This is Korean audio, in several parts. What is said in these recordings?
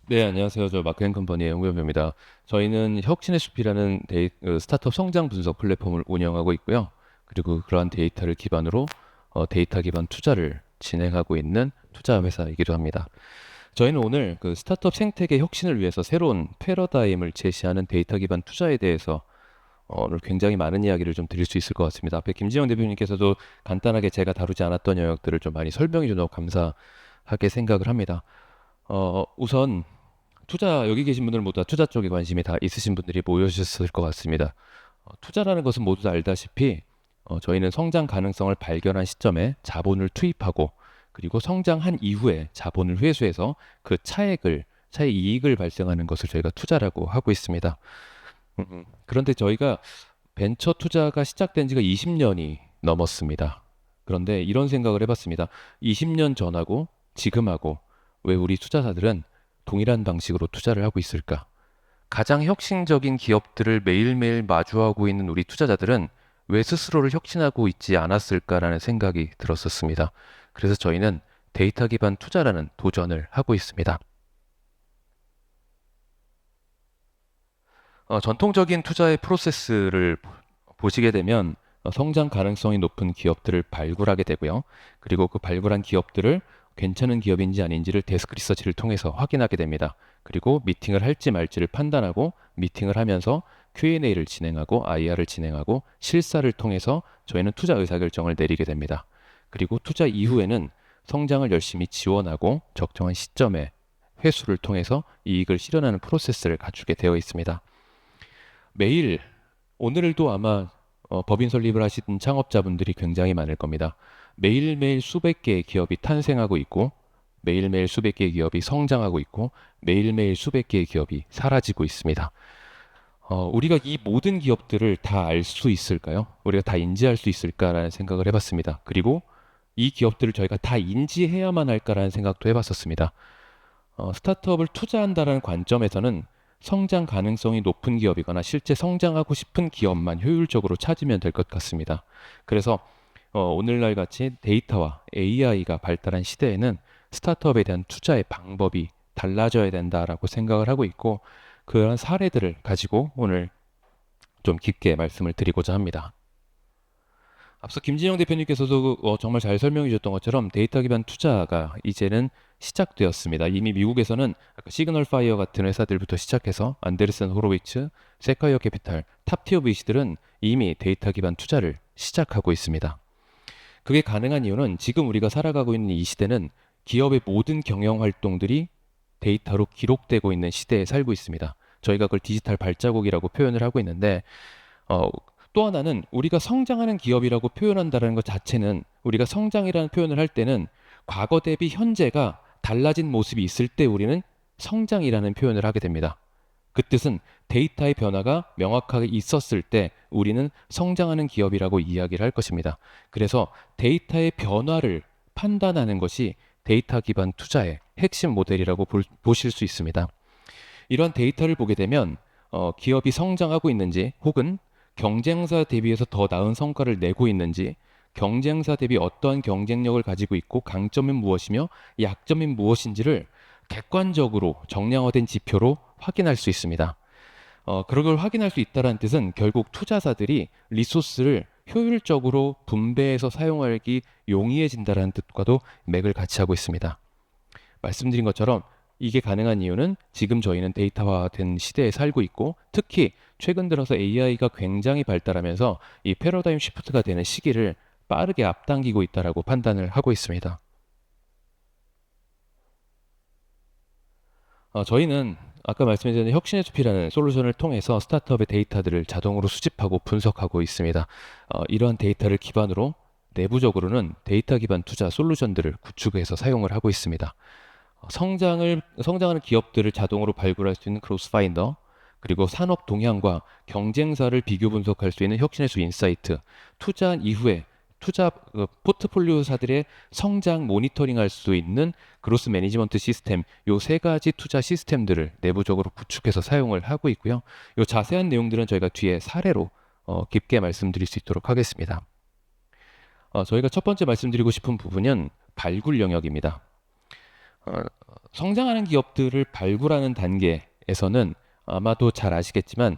네, 안녕하세요. 저 마크앤컴퍼니의 홍명표입니다. 저희는 혁신의 숲이라는 스타트업 성장 분석 플랫폼을 운영하고 있고요. 그리고 그러한 데이터를 기반으로 데이터 기반 투자를 진행하고 있는 투자 회사이기도 합니다. 저희는 오늘 그 스타트업 생태계 혁신을 위해서 새로운 패러다임을 제시하는 데이터 기반 투자에 대해서 오늘 굉장히 많은 이야기를 좀 드릴 수 있을 것 같습니다. 앞에 김지영 대표님께서도 간단하게 제가 다루지 않았던 영역들을 좀 많이 설명해 주셔서 감사하게 생각을 합니다. 우선 여기 계신 분들 모두 다 투자 쪽에 관심이 다 있으신 분들이 모여주셨을 것 같습니다. 투자라는 것은 모두 다 알다시피 저희는 성장 가능성을 발견한 시점에 자본을 투입하고 그리고 성장한 이후에 자본을 회수해서 그 차의 이익을 발생하는 것을 저희가 투자라고 하고 있습니다. 그런데 저희가 벤처 투자가 시작된 지가 20년이 넘었습니다. 그런데 이런 생각을 해봤습니다. 20년 전하고 지금하고 왜 우리 투자자들은 동일한 방식으로 투자를 하고 있을까? 가장 혁신적인 기업들을 매일매일 마주하고 있는 우리 투자자들은 왜 스스로를 혁신하고 있지 않았을까라는 생각이 들었었습니다. 그래서 저희는 데이터 기반 투자라는 도전을 하고 있습니다. 전통적인 투자의 프로세스를 보시게 되면 성장 가능성이 높은 기업들을 발굴하게 되고요. 그리고 그 발굴한 기업들을 괜찮은 기업인지 아닌지를 데스크 리서치를 통해서 확인하게 됩니다. 그리고 미팅을 할지 말지를 판단하고 미팅을 하면서 Q&A를 진행하고 IR을 진행하고 실사를 통해서 저희는 투자 의사결정을 내리게 됩니다. 그리고 투자 이후에는 성장을 열심히 지원하고 적정한 시점에 회수를 통해서 이익을 실현하는 프로세스를 갖추게 되어 있습니다. 매일 오늘도 아마 법인 설립을 하시던 창업자분들이 굉장히 많을 겁니다. 매일매일 수백 개의 기업이 탄생하고 있고 매일매일 수백 개의 기업이 성장하고 있고 매일매일 수백 개의 기업이 사라지고 있습니다. 우리가 이 모든 기업들을 다 알 수 있을까요? 우리가 다 인지할 수 있을까라는 생각을 해봤습니다. 그리고 이 기업들을 저희가 다 인지해야만 할까라는 생각도 해봤었습니다. 스타트업을 투자한다는 관점에서는 성장 가능성이 높은 기업이거나 실제 성장하고 싶은 기업만 효율적으로 찾으면 될 것 같습니다. 그래서 오늘날 같이 데이터와 AI가 발달한 시대에는 스타트업에 대한 투자의 방법이 달라져야 된다라고 생각을 하고 있고 그런 사례들을 가지고 오늘 좀 깊게 말씀을 드리고자 합니다. 앞서 김진영 대표님께서도 정말 잘 설명해 주셨던 것처럼 데이터 기반 투자가 이제는 시작되었습니다. 이미 미국에서는 아까 시그널 파이어 같은 회사들부터 시작해서 안데르센 호로위츠, 세카이어 캐피탈, 탑티어 VC들은 이미 데이터 기반 투자를 시작하고 있습니다. 그게 가능한 이유는 지금 우리가 살아가고 있는 이 시대는 기업의 모든 경영 활동들이 데이터로 기록되고 있는 시대에 살고 있습니다. 저희가 그걸 디지털 발자국이라고 표현을 하고 있는데 어, 또 하나는 우리가 성장하는 기업이라고 표현한다는 것 자체는 우리가 성장이라는 표현을 할 때는 과거 대비 현재가 달라진 모습이 있을 때 우리는 성장이라는 표현을 하게 됩니다. 그 뜻은 데이터의 변화가 명확하게 있었을 때 우리는 성장하는 기업이라고 이야기를 할 것입니다. 그래서 데이터의 변화를 판단하는 것이 데이터 기반 투자의 핵심 모델이라고 보실 수 있습니다. 이런 데이터를 보게 되면 기업이 성장하고 있는지 혹은 경쟁사 대비해서 더 나은 성과를 내고 있는지 경쟁사 대비 어떠한 경쟁력을 가지고 있고 강점은 무엇이며 약점은 무엇인지를 객관적으로 정량화된 지표로 확인할 수 있습니다. 그런 걸 확인할 수 있다는 뜻은 결국 투자사들이 리소스를 효율적으로 분배해서 사용하기 용이해진다는 뜻과도 맥을 같이 하고 있습니다. 말씀드린 것처럼 이게 가능한 이유는 지금 저희는 데이터화된 시대에 살고 있고 특히 최근 들어서 AI가 굉장히 발달하면서 이 패러다임 시프트가 되는 시기를 빠르게 앞당기고 있다라고 판단을 하고 있습니다. 저희는 아까 말씀드린 혁신의 숲이라는 솔루션을 통해서 스타트업의 데이터들을 자동으로 수집하고 분석하고 있습니다. 이러한 데이터를 기반으로 내부적으로는 데이터 기반 투자 솔루션들을 구축해서 사용을 하고 있습니다. 성장하는 기업들을 자동으로 발굴할 수 있는 크로스파인더, 그리고 산업 동향과 경쟁사를 비교 분석할 수 있는 혁신의 수 인사이트, 투자한 이후에 포트폴리오사들의 성장 모니터링할 수 있는 그로스 매니지먼트 시스템, 요 세 가지 투자 시스템들을 내부적으로 구축해서 사용을 하고 있고요. 요 자세한 내용들은 저희가 뒤에 사례로 깊게 말씀드릴 수 있도록 하겠습니다. 저희가 첫 번째 말씀드리고 싶은 부분은 발굴 영역입니다. 어, 성장하는 기업들을 발굴하는 단계에서는 아마도 잘 아시겠지만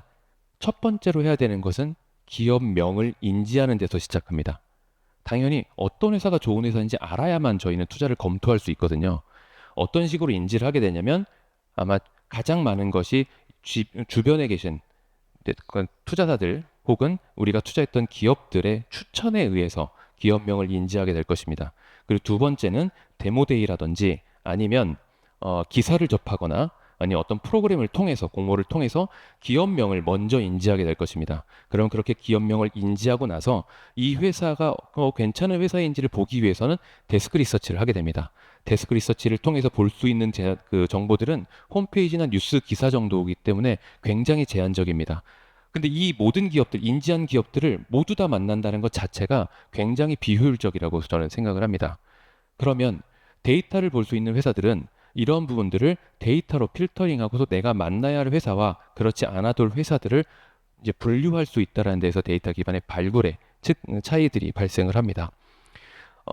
첫 번째로 해야 되는 것은 기업명을 인지하는 데서 시작합니다. 당연히 어떤 회사가 좋은 회사인지 알아야만 저희는 투자를 검토할 수 있거든요. 어떤 식으로 인지를 하게 되냐면 아마 가장 많은 것이 주변에 계신 투자자들 혹은 우리가 투자했던 기업들의 추천에 의해서 기업명을 인지하게 될 것입니다. 그리고 두 번째는 데모데이라든지 아니면 기사를 접하거나 아니면 어떤 프로그램을 통해서 공모를 통해서 기업명을 먼저 인지하게 될 것입니다. 그럼 그렇게 기업명을 인지하고 나서 이 회사가 괜찮은 회사인지를 보기 위해서는 데스크 리서치를 하게 됩니다. 데스크 리서치를 통해서 볼 수 있는 그 정보들은 홈페이지나 뉴스 기사 정도이기 때문에 굉장히 제한적입니다. 근데 이 모든 기업들, 인지한 기업들을 모두 다 만난다는 것 자체가 굉장히 비효율적이라고 저는 생각을 합니다. 그러면 데이터를 볼 수 있는 회사들은 이런 부분들을 데이터로 필터링하고서 내가 만나야 할 회사와 그렇지 않아도 할 회사들을 이제 분류할 수 있다는 데서 데이터 기반의 발굴의 즉 차이들이 발생을 합니다.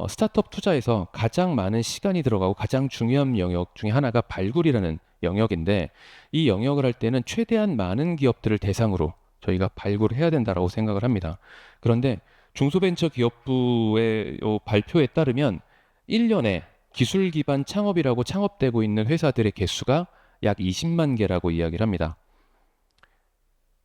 스타트업 투자에서 가장 많은 시간이 들어가고 가장 중요한 영역 중에 하나가 발굴이라는 영역인데 이 영역을 할 때는 최대한 많은 기업들을 대상으로 저희가 발굴해야 된다라고 생각을 합니다. 그런데 중소벤처기업부의 발표에 따르면 1년에 기술 기반 창업이라고 창업되고 있는 회사들의 개수가 약 20만 개라고 이야기를 합니다.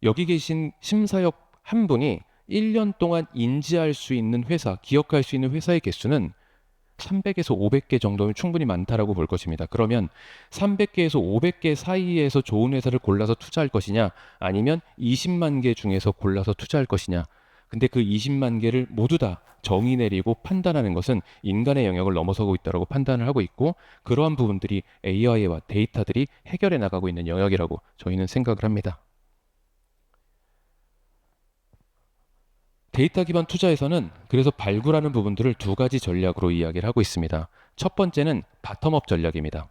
여기 계신 심사역 한 분이 1년 동안 인지할 수 있는 회사, 기억할 수 있는 회사의 개수는 300에서 500개 정도면 충분히 많다라고 볼 것입니다. 그러면 300개에서 500개 사이에서 좋은 회사를 골라서 투자할 것이냐, 아니면 20만 개 중에서 골라서 투자할 것이냐. 근데 그 20만 개를 모두 다 정의 내리고 판단하는 것은 인간의 영역을 넘어서고 있다고 판단을 하고 있고, 그러한 부분들이 AI와 데이터들이 해결해 나가고 있는 영역이라고 저희는 생각을 합니다. 데이터 기반 투자에서는 그래서 발굴하는 부분들을 두 가지 전략으로 이야기를 하고 있습니다. 첫 번째는 바텀업 전략입니다.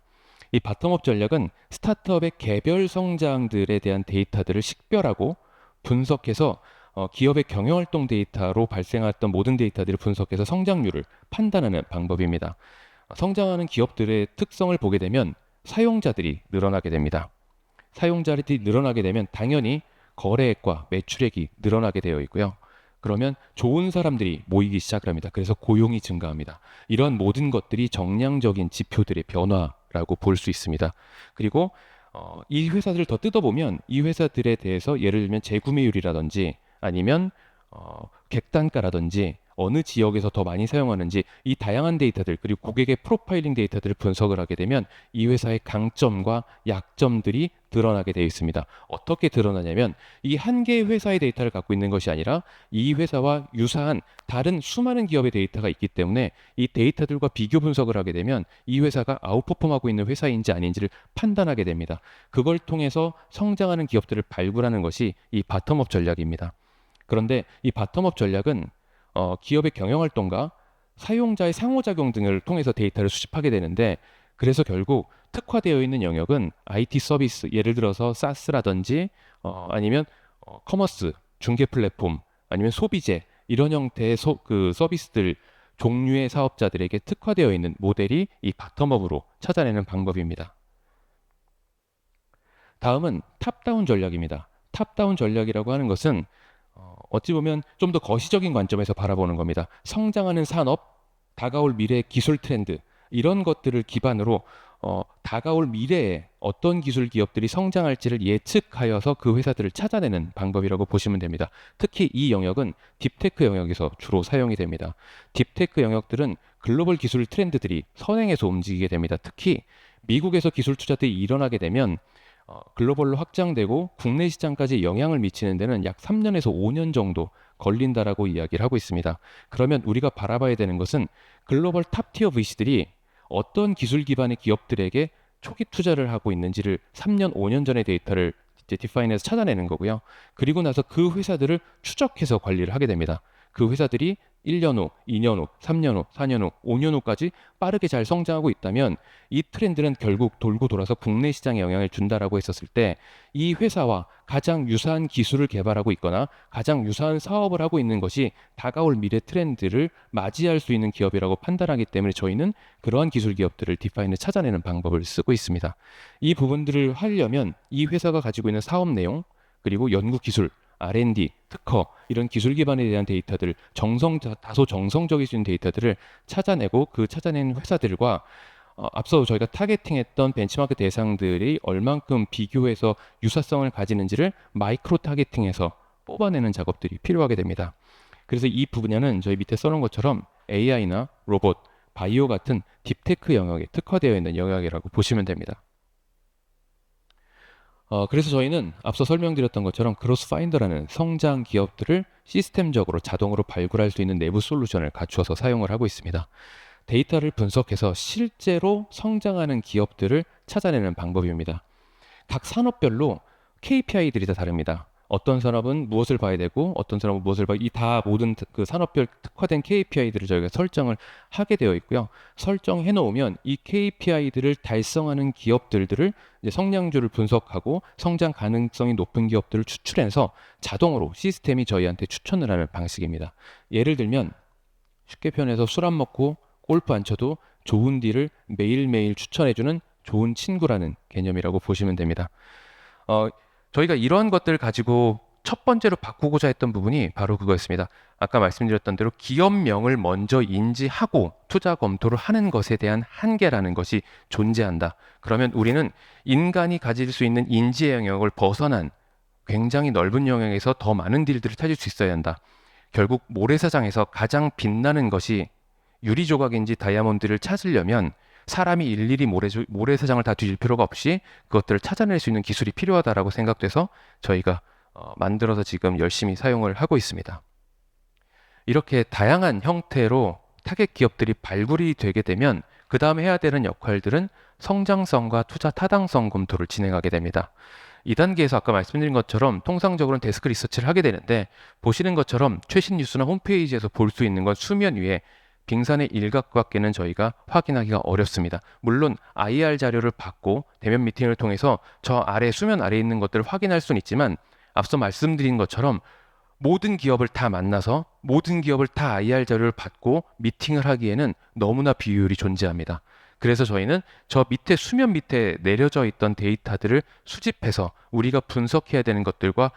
이 바텀업 전략은 스타트업의 개별 성장들에 대한 데이터들을 식별하고 분석해서 기업의 경영활동 데이터로 발생했던 모든 데이터들을 분석해서 성장률을 판단하는 방법입니다. 성장하는 기업들의 특성을 보게 되면 사용자들이 늘어나게 됩니다. 사용자들이 늘어나게 되면 당연히 거래액과 매출액이 늘어나게 되어 있고요. 그러면 좋은 사람들이 모이기 시작을 합니다. 그래서 고용이 증가합니다. 이런 모든 것들이 정량적인 지표들의 변화라고 볼 수 있습니다. 그리고 이 회사들을 더 뜯어보면 이 회사들에 대해서 예를 들면 재구매율이라든지 아니면 객단가라든지 어느 지역에서 더 많이 사용하는지 이 다양한 데이터들 그리고 고객의 프로파일링 데이터들을 분석을 하게 되면 이 회사의 강점과 약점들이 드러나게 되어 있습니다. 어떻게 드러나냐면 이 한 개의 회사의 데이터를 갖고 있는 것이 아니라 이 회사와 유사한 다른 수많은 기업의 데이터가 있기 때문에 이 데이터들과 비교 분석을 하게 되면 이 회사가 아웃퍼폼하고 있는 회사인지 아닌지를 판단하게 됩니다. 그걸 통해서 성장하는 기업들을 발굴하는 것이 이 바텀업 전략입니다. 그런데 이 바텀업 전략은 기업의 경영활동과 사용자의 상호작용 등을 통해서 데이터를 수집하게 되는데 그래서 결국 특화되어 있는 영역은 IT 서비스, 예를 들어서 SaaS라든지 아니면 커머스, 중개 플랫폼, 아니면 소비재 이런 형태의 그 서비스들 종류의 사업자들에게 특화되어 있는 모델이 이 바텀업으로 찾아내는 방법입니다. 다음은 탑다운 전략입니다. 탑다운 전략이라고 하는 것은 어찌 보면 좀 더 거시적인 관점에서 바라보는 겁니다. 성장하는 산업, 다가올 미래의 기술 트렌드 이런 것들을 기반으로 다가올 미래에 어떤 기술 기업들이 성장할지를 예측하여서 그 회사들을 찾아내는 방법이라고 보시면 됩니다. 특히 이 영역은 딥테크 영역에서 주로 사용이 됩니다. 딥테크 영역들은 글로벌 기술 트렌드들이 선행해서 움직이게 됩니다. 특히 미국에서 기술 투자들이 일어나게 되면 글로벌로 확장되고 국내 시장까지 영향을 미치는 데는 약 3년에서 5년 정도 걸린다라고 이야기를 하고 있습니다. 그러면 우리가 바라봐야 되는 것은 글로벌 탑티어 VC들이 어떤 기술 기반의 기업들에게 초기 투자를 하고 있는지를 3년, 5년 전의 데이터를 이제 디파인해서 찾아내는 거고요. 그리고 나서 그 회사들을 추적해서 관리를 하게 됩니다. 그 회사들이 1년 후, 2년 후, 3년 후, 4년 후, 5년 후까지 빠르게 잘 성장하고 있다면 이 트렌드는 결국 돌고 돌아서 국내 시장에 영향을 준다라고 했었을 때 이 회사와 가장 유사한 기술을 개발하고 있거나 가장 유사한 사업을 하고 있는 것이 다가올 미래 트렌드를 맞이할 수 있는 기업이라고 판단하기 때문에 저희는 그러한 기술 기업들을 디파인을 찾아내는 방법을 쓰고 있습니다. 이 부분들을 하려면 이 회사가 가지고 있는 사업 내용 그리고 연구 기술 R&D, 특허 이런 기술 기반에 대한 데이터들 다소 정성적일 수 있는 데이터들을 찾아내고 그 찾아낸 회사들과 앞서 저희가 타겟팅했던 벤치마크 대상들이 얼만큼 비교해서 유사성을 가지는지를 마이크로 타겟팅해서 뽑아내는 작업들이 필요하게 됩니다. 그래서 이 분야는 저희 밑에 써놓은 것처럼 AI나 로봇, 바이오 같은 딥테크 영역에 특화되어 있는 영역이라고 보시면 됩니다. 그래서 저희는 앞서 설명드렸던 것처럼 크로스파인더라는 성장 기업들을 시스템적으로 자동으로 발굴할 수 있는 내부 솔루션을 갖추어서 사용을 하고 있습니다. 데이터를 분석해서 실제로 성장하는 기업들을 찾아내는 방법입니다. 각 산업별로 KPI들이 다 다릅니다. 어떤 산업은 무엇을 봐야 되고 어떤 산업은 무엇을 봐야 이 다 모든 그 산업별 특화된 KPI들을 저희가 설정을 하게 되어 있고요. 설정해 놓으면 이 KPI들을 달성하는 기업들을 이제 성장률을 분석하고 성장 가능성이 높은 기업들을 추출해서 자동으로 시스템이 저희한테 추천을 하는 방식입니다. 예를 들면 쉽게 표현해서 술 안 먹고 골프 안 쳐도 좋은 딜을 매일매일 추천해주는 좋은 친구라는 개념이라고 보시면 됩니다. 저희가 이러한 것들을 가지고 첫 번째로 바꾸고자 했던 부분이 바로 그거였습니다. 아까 말씀드렸던 대로 기업명을 먼저 인지하고 투자 검토를 하는 것에 대한 한계라는 것이 존재한다. 그러면 우리는 인간이 가질 수 있는 인지의 영역을 벗어난 굉장히 넓은 영역에서 더 많은 딜들을 찾을 수 있어야 한다. 결국 모래사장에서 가장 빛나는 것이 유리 조각인지 다이아몬드를 찾으려면 사람이 일일이 모래사장을 다 뒤질 필요가 없이 그것들을 찾아낼 수 있는 기술이 필요하다라고 생각돼서 저희가 만들어서 지금 열심히 사용을 하고 있습니다. 이렇게 다양한 형태로 타겟 기업들이 발굴이 되게 되면 그 다음에 해야 되는 역할들은 성장성과 투자 타당성 검토를 진행하게 됩니다. 이 단계에서 아까 말씀드린 것처럼 통상적으로는 데스크 리서치를 하게 되는데 보시는 것처럼 최신 뉴스나 홈페이지에서 볼 수 있는 건 수면 위에 빙산의 일각밖에는 저희가 확인하기가 어렵습니다. 물론 IR 자료를 받고 대면 미팅을 통해서 저 아래 수면 아래에 있는 것들을 확인할 수는 있지만 앞서 말씀드린 것처럼 모든 기업을 다 만나서 모든 기업을 다 IR 자료를 받고 미팅을 하기에는 너무나 비효율이 존재합니다. 그래서 저희는 저 밑에 수면 밑에 내려져 있던 데이터들을 수집해서 우리가 분석해야 되는 것들과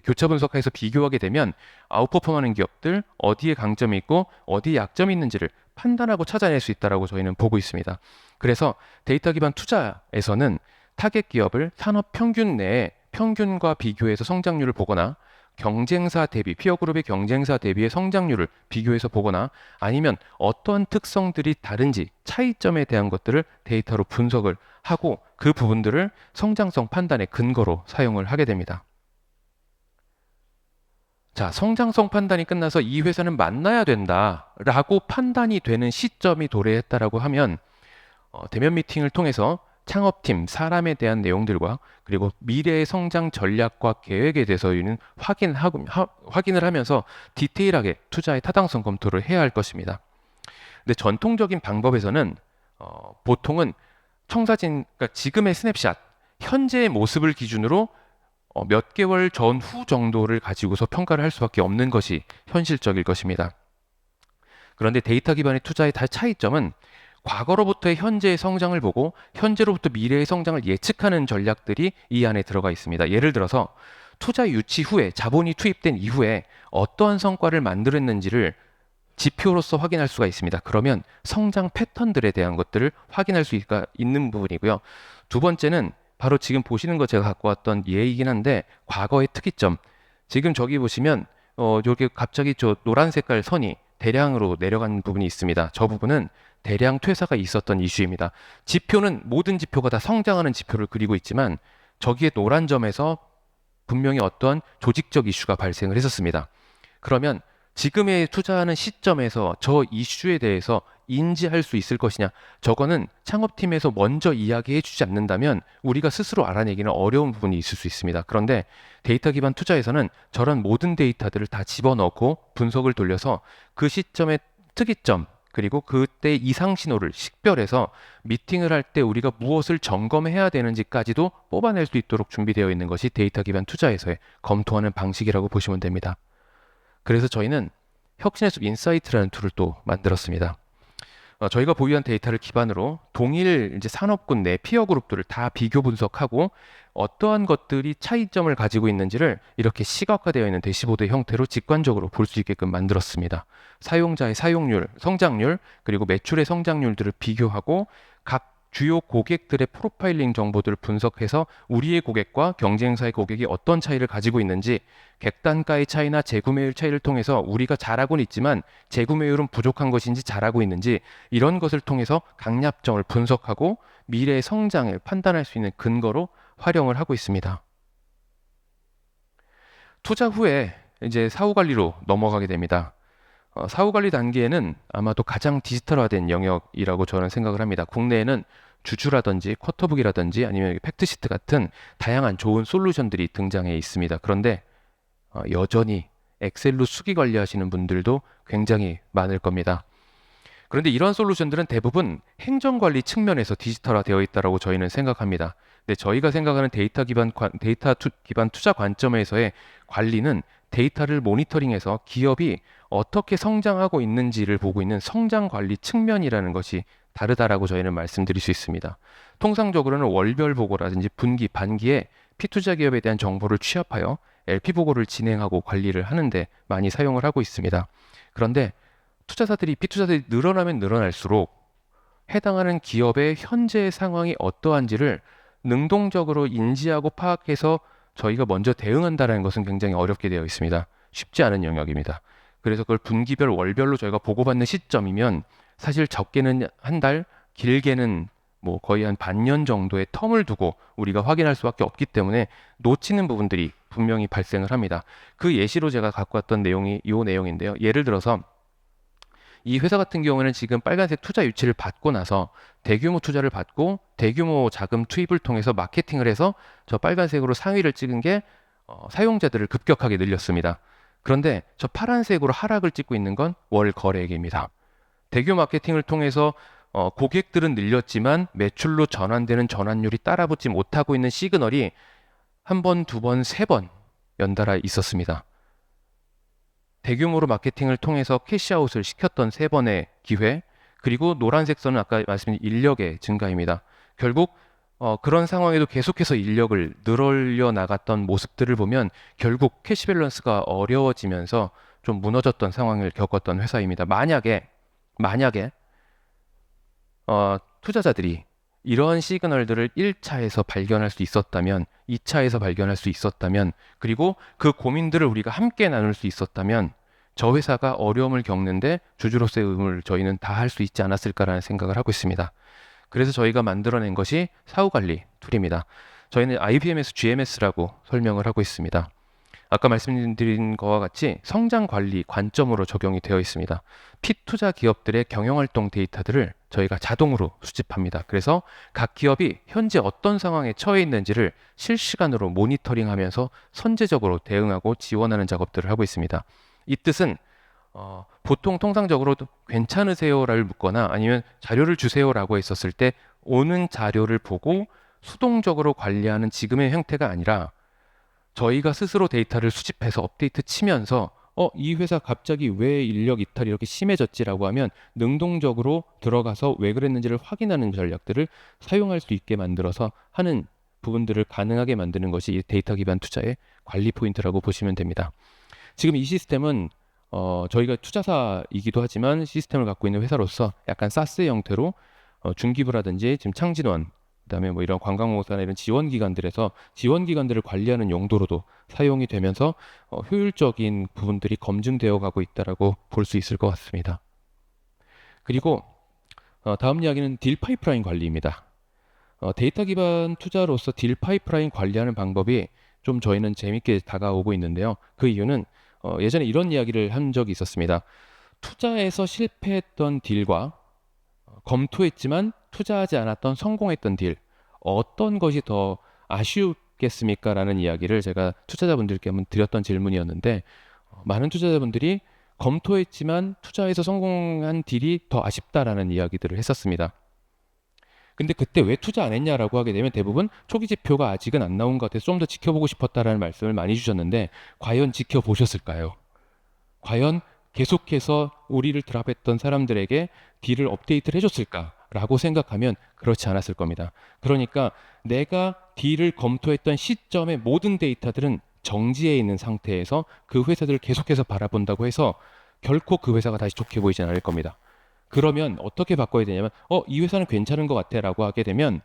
교차 분석해서 비교하게 되면 아웃퍼폼하는 기업들 어디에 강점이 있고 어디에 약점이 있는지를 판단하고 찾아낼 수 있다고 저희는 보고 있습니다. 그래서 데이터 기반 투자에서는 타겟 기업을 산업 평균 내에 평균과 비교해서 성장률을 보거나 경쟁사 대비, 피어그룹의 경쟁사 대비의 성장률을 비교해서 보거나 아니면 어떤 특성들이 다른지 차이점에 대한 것들을 데이터로 분석을 하고 그 부분들을 성장성 판단의 근거로 사용을 하게 됩니다. 자, 성장성 판단이 끝나서 이 회사는 만나야 된다라고 판단이 되는 시점이 도래했다라고 하면 대면 미팅을 통해서 창업팀, 사람에 대한 내용들과 그리고 미래의 성장 전략과 계획에 대해서는 확인을 하면서 디테일하게 투자의 타당성 검토를 해야 할 것입니다. 근데 전통적인 방법에서는 보통은 그러니까 지금의 스냅샷, 현재의 모습을 기준으로 몇 개월 전후 정도를 가지고서 평가를 할 수밖에 없는 것이 현실적일 것입니다. 그런데 데이터 기반의 투자의 차이점은 과거로부터의 현재의 성장을 보고 현재로부터 미래의 성장을 예측하는 전략들이 이 안에 들어가 있습니다. 예를 들어서 투자 유치 후에 자본이 투입된 이후에 어떠한 성과를 만들었는지를 지표로서 확인할 수가 있습니다. 그러면 성장 패턴들에 대한 것들을 확인할 수 있는 부분이고요. 두 번째는 바로 지금 보시는 거 제가 갖고 왔던 예이긴 한데 과거의 특이점. 지금 저기 보시면 여기 갑자기 저 노란 색깔 선이 대량으로 내려간 부분이 있습니다. 저 부분은 대량 퇴사가 있었던 이슈입니다. 지표는 모든 지표가 다 성장하는 지표를 그리고 있지만 저기에 노란 점에서 분명히 어떤 조직적 이슈가 발생을 했었습니다. 그러면 지금의 투자하는 시점에서 저 이슈에 대해서 인지할 수 있을 것이냐. 저거는 창업팀에서 먼저 이야기해 주지 않는다면 우리가 스스로 알아내기는 어려운 부분이 있을 수 있습니다. 그런데 데이터 기반 투자에서는 저런 모든 데이터들을 다 집어넣고 분석을 돌려서 그 시점의 특이점 그리고 그때 이상 신호를 식별해서 미팅을 할 때 우리가 무엇을 점검해야 되는지까지도 뽑아낼 수 있도록 준비되어 있는 것이 데이터 기반 투자에서의 검토하는 방식이라고 보시면 됩니다. 그래서 저희는 혁신의 숲 인사이트라는 툴을 또 만들었습니다. 저희가 보유한 데이터를 기반으로 동일 이제 산업군 내 피어 그룹들을 다 비교 분석하고 어떠한 것들이 차이점을 가지고 있는지를 이렇게 시각화되어 있는 대시보드 형태로 직관적으로 볼 수 있게끔 만들었습니다. 사용자의 사용률, 성장률, 그리고 매출의 성장률들을 비교하고 각 주요 고객들의 프로파일링 정보들을 분석해서 우리의 고객과 경쟁사의 고객이 어떤 차이를 가지고 있는지 객단가의 차이나 재구매율 차이를 통해서 우리가 잘하고는 있지만 재구매율은 부족한 것인지 잘하고 있는지 이런 것을 통해서 강약점을 분석하고 미래의 성장을 판단할 수 있는 근거로 활용을 하고 있습니다. 투자 후에 이제 사후 관리로 넘어가게 됩니다. 사후 관리 단계에는 아마도 가장 디지털화된 영역이라고 저는 생각을 합니다. 국내에는 주주라든지 쿼터북이라든지 아니면 팩트시트 같은 다양한 좋은 솔루션들이 등장해 있습니다. 그런데 여전히 엑셀로 수기 관리하시는 분들도 굉장히 많을 겁니다. 그런데 이런 솔루션들은 대부분 행정관리 측면에서 디지털화되어 있다고 저희는 생각합니다. 근데 저희가 생각하는 데이터 기반 투자 관점에서의 관리는 데이터를 모니터링해서 기업이 어떻게 성장하고 있는지를 보고 있는 성장 관리 측면이라는 것이 다르다라고 저희는 말씀드릴 수 있습니다. 통상적으로는 월별 보고라든지 분기, 반기에 피투자 기업에 대한 정보를 취합하여 LP 보고를 진행하고 관리를 하는데 많이 사용을 하고 있습니다. 그런데 피투자들이 늘어나면 늘어날수록 해당하는 기업의 현재 상황이 어떠한지를 능동적으로 인지하고 파악해서 저희가 먼저 대응한다는 것은 굉장히 어렵게 되어 있습니다. 쉽지 않은 영역입니다. 그래서 그걸 분기별, 월별로 저희가 보고받는 시점이면 사실 적게는 한 달, 길게는 뭐 거의 한 반년 정도의 텀을 두고 우리가 확인할 수밖에 없기 때문에 놓치는 부분들이 분명히 발생을 합니다. 그 예시로 제가 갖고 왔던 내용이 이 내용인데요. 예를 들어서 이 회사 같은 경우에는 지금 빨간색 투자 유치를 받고 나서 대규모 투자를 받고 대규모 자금 투입을 통해서 마케팅을 해서 저 빨간색으로 상위를 찍은 게 사용자들을 급격하게 늘렸습니다. 그런데 저 파란색으로 하락을 찍고 있는 건 월 거래액입니다. 대규모 마케팅을 통해서 고객들은 늘렸지만 매출로 전환되는 전환율이 따라붙지 못하고 있는 시그널이 한 번, 두 번, 세 번 연달아 있었습니다. 대규모로 마케팅을 통해서 캐시아웃을 시켰던 세 번의 기회, 그리고 노란색 선은 아까 말씀드린 인력의 증가입니다. 결국 그런 상황에도 계속해서 인력을 늘려 나갔던 모습들을 보면 결국 캐시 밸런스가 어려워지면서 좀 무너졌던 상황을 겪었던 회사입니다. 만약에 투자자들이 이러한 시그널들을 1차에서 발견할 수 있었다면, 2차에서 발견할 수 있었다면, 그리고 그 고민들을 우리가 함께 나눌 수 있었다면 저 회사가 어려움을 겪는데 주주로서의 의무를 저희는 다 할 수 있지 않았을까라는 생각을 하고 있습니다. 그래서 저희가 만들어낸 것이 사후관리 툴입니다. 저희는 IBMS GMS라고 설명을 하고 있습니다. 아까 말씀드린 것과 같이 성장관리 관점으로 적용이 되어 있습니다. 피투자 기업들의 경영활동 데이터들을 저희가 자동으로 수집합니다. 그래서 각 기업이 현재 어떤 상황에 처해 있는지를 실시간으로 모니터링하면서 선제적으로 대응하고 지원하는 작업들을 하고 있습니다. 이 뜻은 보통 통상적으로 괜찮으세요라를 묻거나 아니면 자료를 주세요라고 했었을 때 오는 자료를 보고 수동적으로 관리하는 지금의 형태가 아니라 저희가 스스로 데이터를 수집해서 업데이트 치면서 이 회사 갑자기 왜 인력 이탈이 이렇게 심해졌지라고 하면 능동적으로 들어가서 왜 그랬는지를 확인하는 전략들을 사용할 수 있게 만들어서 하는 부분들을 가능하게 만드는 것이 이 데이터 기반 투자의 관리 포인트라고 보시면 됩니다. 지금 이 시스템은 저희가 투자사이기도 하지만 시스템을 갖고 있는 회사로서 약간 사스 형태로 중기부라든지 지금 창진원 그다음에 뭐 이런 관광공사나 이런 지원기관들에서 지원기관들을 관리하는 용도로도 사용이 되면서 효율적인 부분들이 검증되어 가고 있다라고 볼 수 있을 것 같습니다. 그리고 다음 이야기는 딜 파이프라인 관리입니다. 데이터 기반 투자로서 딜 파이프라인 관리하는 방법이 좀 저희는 재밌게 다가오고 있는데요. 그 이유는 예전에 이런 이야기를 한 적이 있었습니다. 투자에서 실패했던 딜과 검토했지만 투자하지 않았던 성공했던 딜, 어떤 것이 더 아쉬웠겠습니까? 라는 이야기를 제가 투자자분들께 한번 드렸던 질문이었는데, 많은 투자자분들이 검토했지만 투자해서 성공한 딜이 더 아쉽다라는 이야기들을 했었습니다. 근데 그때 왜 투자 안 했냐라고 하게 되면 대부분 초기 지표가 아직은 안 나온 것 같아서 좀 더 지켜보고 싶었다라는 말씀을 많이 주셨는데, 과연 지켜보셨을까요? 과연 계속해서 우리를 드랍했던 사람들에게 딜을 업데이트를 해줬을까라고 생각하면 그렇지 않았을 겁니다. 그러니까 내가 딜을 검토했던 시점의 모든 데이터들은 정지해 있는 상태에서 그 회사들을 계속해서 바라본다고 해서 결코 그 회사가 다시 좋게 보이진 않을 겁니다. 그러면 어떻게 바꿔야 되냐면, 이 회사는 괜찮은 것 같아 라고 하게 되면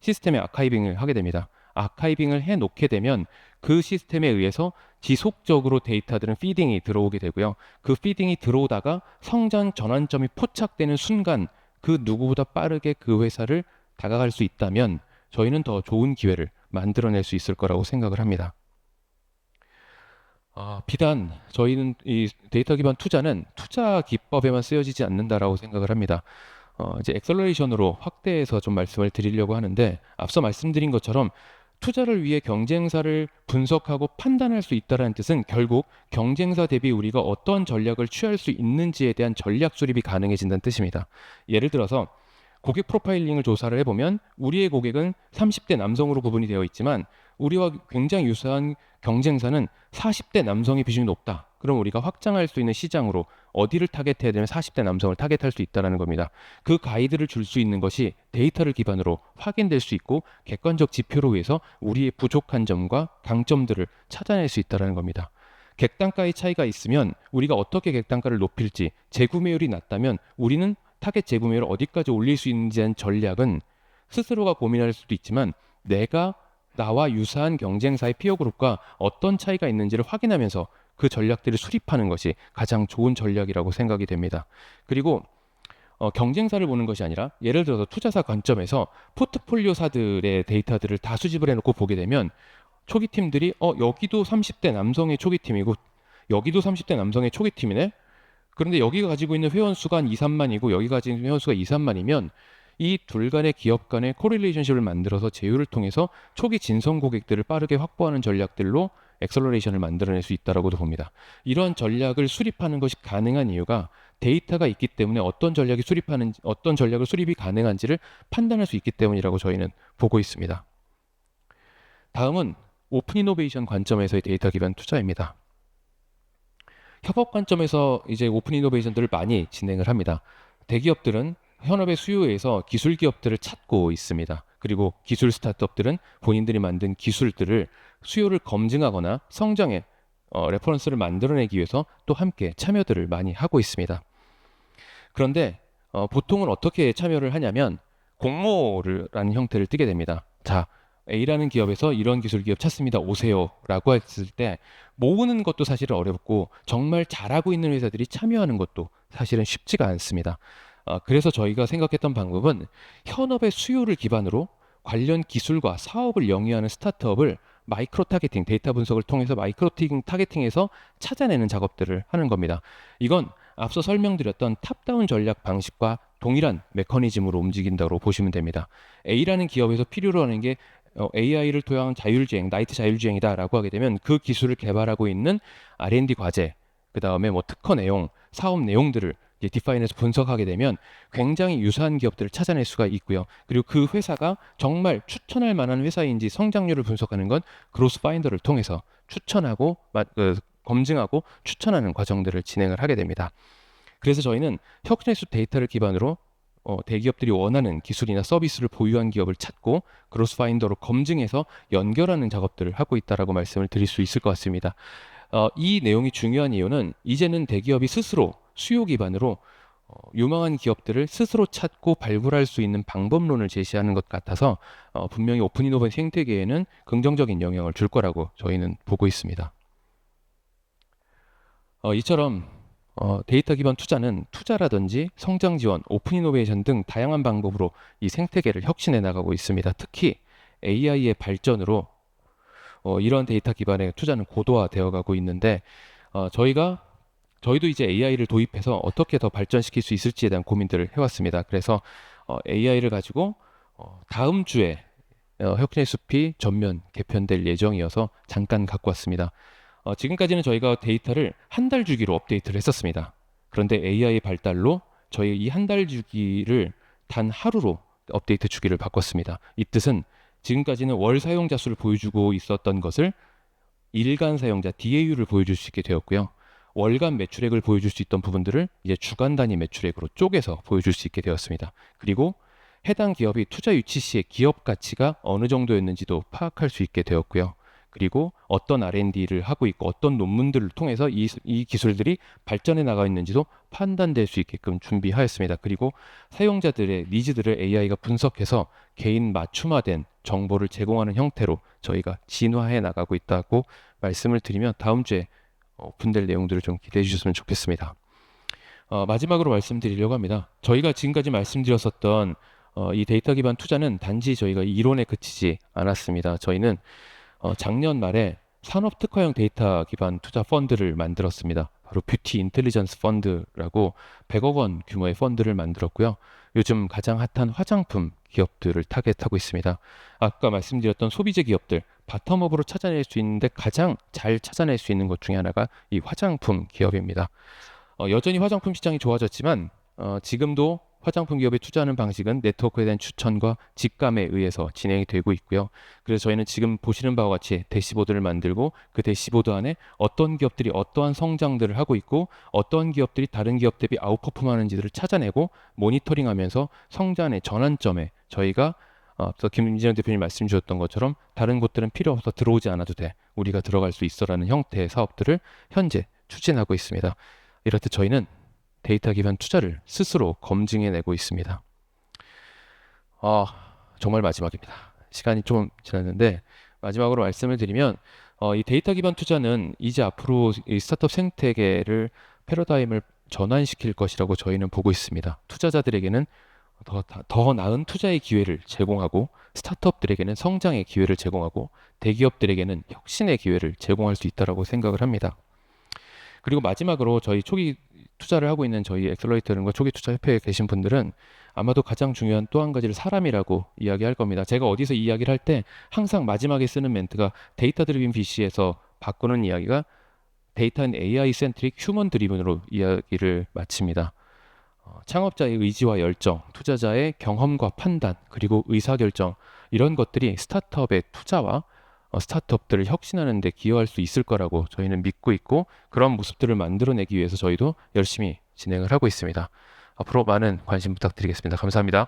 시스템에 아카이빙을 하게 됩니다. 아카이빙을 해 놓게 되면 그 시스템에 의해서 지속적으로 데이터들은 피딩이 들어오게 되고요. 그 피딩이 들어오다가 성장 전환점이 포착되는 순간 그 누구보다 빠르게 그 회사를 다가갈 수 있다면 저희는 더 좋은 기회를 만들어낼 수 있을 거라고 생각을 합니다. 비단 저희는 이 데이터 기반 투자는 투자 기법에만 쓰여지지 않는다라고 생각을 합니다. 이제 엑셀러레이션으로 확대해서 좀 말씀을 드리려고 하는데, 앞서 말씀드린 것처럼 투자를 위해 경쟁사를 분석하고 판단할 수 있다는 뜻은 결국 경쟁사 대비 우리가 어떤 전략을 취할 수 있는지에 대한 전략 수립이 가능해진다는 뜻입니다. 예를 들어서 고객 프로파일링을 조사를 해보면 우리의 고객은 30대 남성으로 구분이 되어 있지만 우리와 굉장히 유사한 경쟁사는 40대 남성의 비중이 높다. 그럼 우리가 확장할 수 있는 시장으로 어디를 타겟해야 되면 40대 남성을 타겟할 수 있다는 겁니다. 그 가이드를 줄 수 있는 것이 데이터를 기반으로 확인될 수 있고 객관적 지표로 해서 우리의 부족한 점과 강점들을 찾아낼 수 있다는 겁니다. 객단가의 차이가 있으면 우리가 어떻게 객단가를 높일지, 재구매율이 낮다면 우리는 타겟 재구매율을 어디까지 올릴 수 있는지에 대한 전략은 스스로가 고민할 수도 있지만 내가 나와 유사한 경쟁사의 피어 그룹과 어떤 차이가 있는지를 확인하면서 그 전략들을 수립하는 것이 가장 좋은 전략이라고 생각이 됩니다. 그리고 경쟁사를 보는 것이 아니라 예를 들어서 투자사 관점에서 포트폴리오사들의 데이터들을 다 수집을 해놓고 보게 되면 초기 팀들이 여기도 30대 남성의 초기 팀이고 여기도 30대 남성의 초기 팀이네. 그런데 여기가 가지고 있는 회원 수가 한 2, 3만이고 여기가 가지고 있는 회원 수가 2, 3만이면 이 둘 간의 기업 간의 코릴레이션십을 만들어서 제휴를 통해서 초기 진성 고객들을 빠르게 확보하는 전략들로 엑셀러레이션을 만들어낼 수 있다라고도 봅니다. 이러한 전략을 수립하는 것이 가능한 이유가 데이터가 있기 때문에 어떤 전략을 수립이 가능한지를 판단할 수 있기 때문이라고 저희는 보고 있습니다. 다음은 오픈 이노베이션 관점에서의 데이터 기반 투자입니다. 협업 관점에서 이제 오픈 이노베이션들을 많이 진행을 합니다. 대기업들은 현업의 수요에서 기술 기업들을 찾고 있습니다. 그리고 기술 스타트업들은 본인들이 만든 기술들을 수요를 검증하거나 성장의 레퍼런스를 만들어내기 위해서 또 함께 참여들을 많이 하고 있습니다. 그런데 보통은 어떻게 참여를 하냐면 공모라는 형태를 띠게 됩니다. 자, A라는 기업에서 이런 기술 기업 찾습니다. 오세요. 라고 했을 때 모으는 것도 사실은 어렵고 정말 잘하고 있는 회사들이 참여하는 것도 사실은 쉽지가 않습니다. 그래서 저희가 생각했던 방법은 현업의 수요를 기반으로 관련 기술과 사업을 영위하는 스타트업을 마이크로 타겟팅, 데이터 분석을 통해서 마이크로 타겟팅해서 찾아내는 작업들을 하는 겁니다. 이건 앞서 설명드렸던 탑다운 전략 방식과 동일한 메커니즘으로 움직인다고 보시면 됩니다. A라는 기업에서 필요로 하는 게 AI를 토양한 자율주행, 나이트 자율주행이다라고 하게 되면 그 기술을 개발하고 있는 R&D 과제, 그 다음에 뭐 특허 내용, 사업 내용들을 이제 디파인해서 분석하게 되면 굉장히 유사한 기업들을 찾아낼 수가 있고요. 그리고 그 회사가 정말 추천할 만한 회사인지 성장률을 분석하는 건 그로스 파인더를 통해서 추천하고 검증하고 추천하는 과정들을 진행을 하게 됩니다. 그래서 저희는 혁신수 데이터를 기반으로 대기업들이 원하는 기술이나 서비스를 보유한 기업을 찾고 그로스 파인더로 검증해서 연결하는 작업들을 하고 있다라고 말씀을 드릴 수 있을 것 같습니다. 이 내용이 중요한 이유는 이제는 대기업이 스스로 수요 기반으로 유망한 기업들을 스스로 찾고 발굴할 수 있는 방법론을 제시하는 것 같아서 분명히 오픈 이노베이션 생태계에는 긍정적인 영향을 줄 거라고 저희는 보고 있습니다. 이처럼 데이터 기반 투자는 투자라든지 성장 지원, 오픈 이노베이션 등 다양한 방법으로 이 생태계를 혁신해 나가고 있습니다. 특히 AI의 발전으로 이런 데이터 기반의 투자는 고도화되어 가고 있는데 저희가 저희도 이제 AI를 도입해서 어떻게 더 발전시킬 수 있을지에 대한 고민들을 해왔습니다. 그래서 AI를 가지고 다음 주에 혁신의 숲이 전면 개편될 예정이어서 잠깐 갖고 왔습니다. 지금까지는 저희가 데이터를 한 달 주기로 업데이트를 했었습니다. 그런데 AI의 발달로 저희 이 한 달 주기를 단 하루로 업데이트 주기를 바꿨습니다. 이 뜻은 지금까지는 월 사용자 수를 보여주고 있었던 것을 일간 사용자 DAU를 보여줄 수 있게 되었고요. 월간 매출액을 보여줄 수 있던 부분들을 이제 주간 단위 매출액으로 쪼개서 보여줄 수 있게 되었습니다. 그리고 해당 기업이 투자 유치 시의 기업 가치가 어느 정도였는지도 파악할 수 있게 되었고요. 그리고 어떤 R&D를 하고 있고 어떤 논문들을 통해서 이 기술들이 발전해 나가 있는지도 판단될 수 있게끔 준비하였습니다. 그리고 사용자들의 니즈들을 AI가 분석해서 개인 맞춤화된 정보를 제공하는 형태로 저희가 진화해 나가고 있다고 말씀을 드리면 다음 주에 오픈될 내용들을 좀 기대해 주셨으면 좋겠습니다. 마지막으로 말씀드리려고 합니다. 저희가 지금까지 말씀드렸었던 이 데이터 기반 투자는 단지 저희가 이론에 그치지 않았습니다. 저희는 작년 말에 산업 특화형 데이터 기반 투자 펀드를 만들었습니다. 바로 뷰티 인텔리전스 펀드라고 100억 원 규모의 펀드를 만들었고요. 요즘 가장 핫한 화장품 기업들을 타겟하고 있습니다. 아까 말씀드렸던 소비재 기업들 바텀업으로 찾아낼 수 있는데 가장 잘 찾아낼 수 있는 것 중에 하나가 이 화장품 기업입니다. 여전히 화장품 시장이 좋아졌지만 지금도 화장품 기업에 투자하는 방식은 네트워크에 대한 추천과 직감에 의해서 진행이 되고 있고요. 그래서 저희는 지금 보시는 바와 같이 대시보드를 만들고 그 대시보드 안에 어떤 기업들이 어떠한 성장들을 하고 있고 어떤 기업들이 다른 기업 대비 아웃퍼폼하는지를 찾아내고 모니터링하면서 성장의 전환점에 저희가 앞서 김진영 대표님 말씀 주셨던 것처럼 다른 곳들은 필요 없어 들어오지 않아도 돼. 우리가 들어갈 수 있어라는 형태의 사업들을 현재 추진하고 있습니다. 이렇듯 저희는 데이터 기반 투자를 스스로 검증해내고 있습니다. 정말 마지막입니다. 시간이 좀 지났는데 마지막으로 말씀을 드리면 이 데이터 기반 투자는 이제 앞으로 이 스타트업 생태계를 패러다임을 전환시킬 것이라고 저희는 보고 있습니다. 투자자들에게는 더 나은 투자의 기회를 제공하고 스타트업들에게는 성장의 기회를 제공하고 대기업들에게는 혁신의 기회를 제공할 수 있다고 생각을 합니다. 그리고 마지막으로 저희 초기 투자를 하고 있는 저희 엑셀러레이터과 초기 투자 협회에 계신 분들은 아마도 가장 중요한 또 한 가지를 사람이라고 이야기할 겁니다. 제가 어디서 이야기를 할 때 항상 마지막에 쓰는 멘트가 데이터 드리븐 VC에서 바꾸는 이야기가 데이터 앤 AI 센트릭 휴먼 드리븐으로 이야기를 마칩니다. 창업자의 의지와 열정, 투자자의 경험과 판단, 그리고 의사결정 이런 것들이 스타트업의 투자와 스타트업들을 혁신하는 데 기여할 수 있을 거라고 저희는 믿고 있고 그런 모습들을 만들어내기 위해서 저희도 열심히 진행을 하고 있습니다. 앞으로 많은 관심 부탁드리겠습니다. 감사합니다.